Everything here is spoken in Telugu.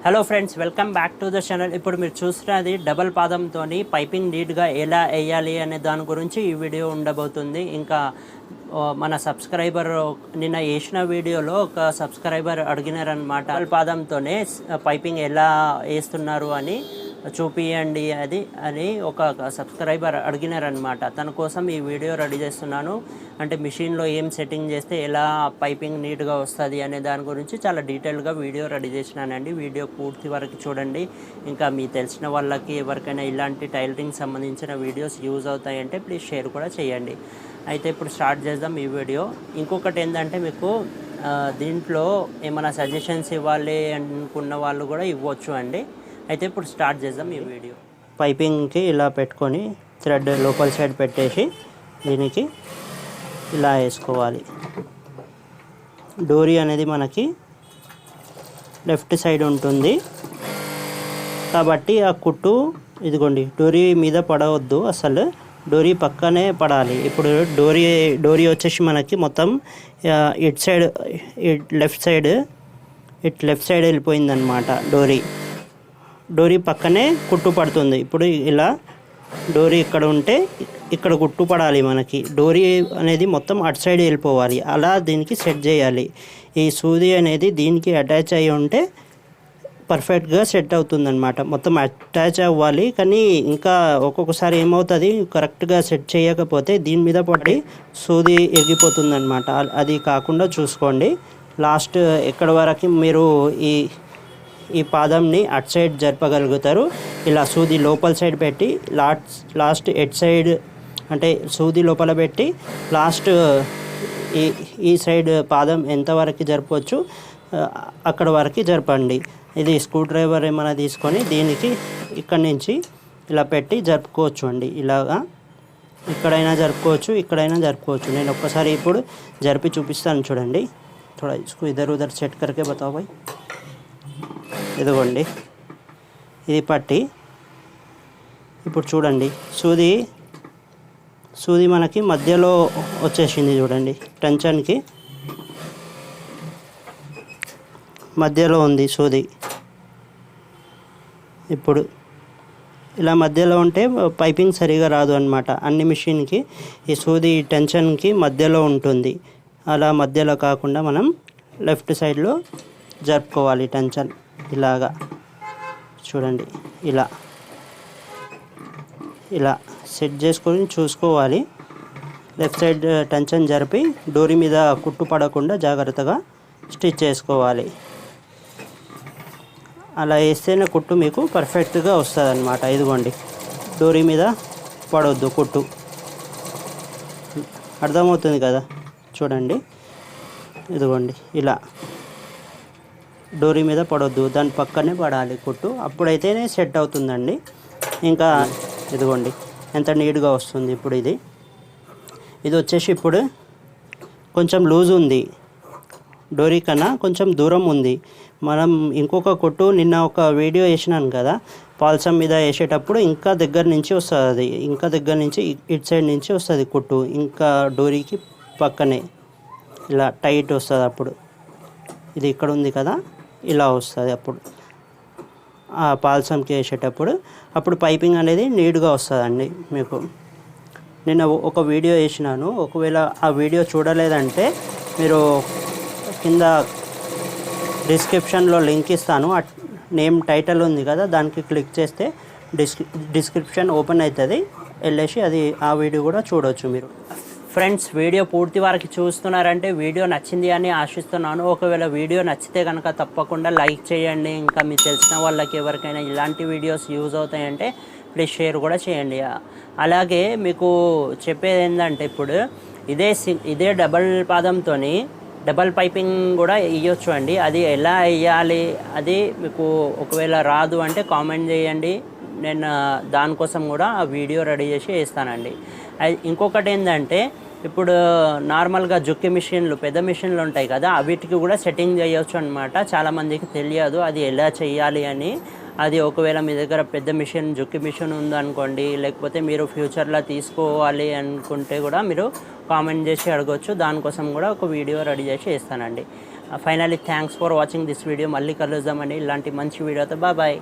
Hello friends, welcome back to the channel. ఇప్పుడు మీరు చూస్తున్నది డబల్ పాదంతో పైపింగ్ నీట్గా ఎలా వేయాలి అనే దాని గురించి ఈ వీడియో ఉండబోతుంది. ఇంకా మన సబ్స్క్రైబర్ నిన్న వేసిన వీడియోలో ఒక సబ్స్క్రైబర్ అడిగినారనమాట, డబల్ పాదంతోనే పైపింగ్ ఎలా వేస్తున్నారు అని చూపియండి అని ఒక సబ్స్క్రైబర్ అడిగినారనమాట. తన కోసం ఈ వీడియో రెడీ చేస్తున్నాను. అంటే మిషన్లో ఏం సెట్టింగ్ చేస్తే ఎలా పైపింగ్ నీట్గా వస్తుంది అనే దాని గురించి చాలా డీటెయిల్గా వీడియో రెడీ చేసినానండి. వీడియో పూర్తి వరకు చూడండి. ఇంకా మీ తెలిసిన వాళ్ళకి ఎవరికైనా ఇలాంటి టైలరింగ్ సంబంధించిన వీడియోస్ యూజ్ అవుతాయంటే ప్లీజ్ షేర్ కూడా చేయండి. అయితే ఇప్పుడు స్టార్ట్ చేద్దాం ఈ వీడియో. ఇంకొకటి ఏంటంటే, మీకు దీంట్లో ఏమైనా సజెషన్స్ ఇవ్వాలి అనుకున్న వాళ్ళు కూడా ఇవ్వచ్చు అండి. అయితే ఇప్పుడు స్టార్ట్ చేద్దాం ఈ వీడియో. పైపింగ్కి ఇలా పెట్టుకొని థ్రెడ్ లోపల సైడ్ పెట్టేసి దీనికి ఇలా వేసుకోవాలి. డోరీ అనేది మనకి లెఫ్ట్ సైడ్ ఉంటుంది కాబట్టి ఆ కుట్టు ఇదిగోండి డోరీ మీద పడవద్దు, అసలు డోరీ పక్కనే పడాలి. ఇప్పుడు డోరీ వచ్చేసి మనకి మొత్తం ఇటు సైడ్ లెఫ్ట్ సైడ్ వెళ్ళిపోయిందనమాట. డోరీ పక్కనే కుట్టు పడుతుంది. ఇప్పుడు ఇలా డోరీ ఇక్కడ ఉంటే ఇక్కడ కుట్టు పడాలి. మనకి డోరీ అనేది మొత్తం అటు సైడ్ వెళ్ళిపోవాలి. అలా దీనికి సెట్ చేయాలి. ఈ సూది అనేది దీనికి అటాచ్ అయ్యి ఉంటే పర్ఫెక్ట్గా సెట్ అవుతుందన్నమాట. మొత్తం అటాచ్ అవ్వాలి. కానీ ఇంకా ఒక్కొక్కసారి ఏమవుతుంది, కరెక్ట్గా సెట్ చేయకపోతే దీని మీద పడి సూది ఎగిపోతుందన్నమాట. అది కాకుండా చూసుకోండి. లాస్ట్ ఎక్కడి వరకు మీరు ఈ పాదంని అటు సైడ్ జరపగలుగుతారు. ఇలా సూది లోపల సైడ్ పెట్టి లాస్ట్ ఎట్ సైడ్ అంటే సూది లోపల పెట్టి లాస్ట్ ఈ సైడ్ పాదం ఎంతవరకు జరపవచ్చు అక్కడ వరకు జరపండి. ఇది స్క్రూ డ్రైవర్ ఏమైనా తీసుకొని దీనికి ఇక్కడి నుంచి ఇలా పెట్టి జరుపుకోవచ్చు అండి. ఇలాగా ఇక్కడైనా జరుపుకోవచ్చు. నేను ఒక్కసారి ఇప్పుడు జరిపి చూపిస్తాను చూడండి. थोड़ा इसको इधर उधर सेट करके बताओ भाई. ఇదిగోండి ఇది పట్టి. ఇప్పుడు చూడండి సూది మనకి మధ్యలో వచ్చేసింది చూడండి. టెన్షన్కి మధ్యలో ఉంది సూది. ఇప్పుడు ఇలా మధ్యలో ఉంటే పైపింగ్ సరిగా రాదు అనమాట. అన్ని మిషన్కి ఈ సూది టెన్షన్కి మధ్యలో ఉంటుంది. అలా మధ్యలో కాకుండా మనం లెఫ్ట్ సైడ్లో జరుపుకోవాలి టెన్షన్. ఇలాగా చూడండి, ఇలా సెట్ చేసుకొని చూసుకోవాలి. లెఫ్ట్ సైడ్ టెన్షన్ జరిపి డోరీ మీద కుట్టు పడకుండా జాగ్రత్తగా స్టిచ్ చేసుకోవాలి. అలా వేస్తేనే కుట్టు మీకు పర్ఫెక్ట్గా వస్తుంది అన్నమాట. ఇదిగోండి డోరీ మీద పడవద్దు కుట్టు. అర్థమవుతుంది కదా, చూడండి. ఇదిగోండి ఇలా డోరీ మీద పడవద్దు, దాని పక్కనే పడాలి కుట్టు. అప్పుడైతేనే సెట్ అవుతుందండి. ఇంకా ఇదిగోండి ఎంత నీట్గా వస్తుంది. ఇప్పుడు ఇది వచ్చేసి ఇప్పుడు కొంచెం లూజ్ ఉంది, డోరీ కన్నా కొంచెం దూరం ఉంది. మనం ఇంకొక కుట్టు నిన్న ఒక వీడియో వేసినాను కదా, పాల్సం మీద వేసేటప్పుడు ఇంకా దగ్గర నుంచి వస్తుంది. అది ఇంకా దగ్గర నుంచి ఇటు సైడ్ నుంచి వస్తుంది కుట్టు. ఇంకా డోరీకి పక్కనే ఇలా టైట్ వస్తుంది. అప్పుడు ఇది ఇక్కడ ఉంది కదా, ఇలా వస్తుంది. అప్పుడు ఆ పాల్సంకి వేసేటప్పుడు అప్పుడు పైపింగ్ అనేది నీట్గా వస్తుందండి. మీకు నేను ఒక వీడియో వేసినాను. ఒకవేళ ఆ వీడియో చూడలేదంటే మీరు కింద డిస్క్రిప్షన్లో లింక్ ఇస్తాను. నేమ్ టైటిల్ ఉంది కదా, దానికి క్లిక్ చేస్తే డిస్క్రిప్షన్ ఓపెన్ అవుతుంది. వెళ్ళేసి ఆ వీడియో కూడా చూడవచ్చు మీరు. ఫ్రెండ్స్, వీడియో పూర్తి వరకు చూస్తున్నారంటే వీడియో నచ్చింది అని ఆశిస్తున్నాను. ఒకవేళ వీడియో నచ్చితే కనుక తప్పకుండా లైక్ చేయండి. ఇంకా మీకు తెలిసిన వాళ్ళకి ఎవరికైనా ఇలాంటి వీడియోస్ యూజ్ అవుతాయంటే ప్లీజ్ షేర్ కూడా చేయండి. అలాగే మీకు చెప్పేది ఏంటంటే, ఇప్పుడు ఇదే డబల్ పాదంతో డబల్ పైపింగ్ కూడా వేయొచ్చు అండి. అది ఎలా వేయాలి అది మీకు ఒకవేళ రాదు అంటే కామెంట్ చేయండి. నేను దానికోసం కూడా ఆ వీడియో రెడీ చేసి వేస్తానండి. ఇంకొకటి ఏంటంటే, ఇప్పుడు నార్మల్గా జుక్కి మిషన్లు పెద్ద మిషన్లు ఉంటాయి కదా, వీటికి కూడా సెట్టింగ్ చేయొచ్చు అనమాట. చాలామందికి తెలియదు అది ఎలా చేయాలి అని. అది ఒకవేళ మీ దగ్గర పెద్ద మిషన్ జుక్కి మిషన్ ఉందనుకోండి, లేకపోతే మీరు ఫ్యూచర్లో తీసుకోవాలి అనుకుంటే కూడా మీరు కామెంట్ చేసి అడగవచ్చు. దానికోసం కూడా ఒక వీడియో రెడీ చేసి వేస్తానండి. Finally thanks for watching this video. మళ్ళీ కలుద్దామండి ఇలాంటి మంచి వీడియోతో. బాయ్.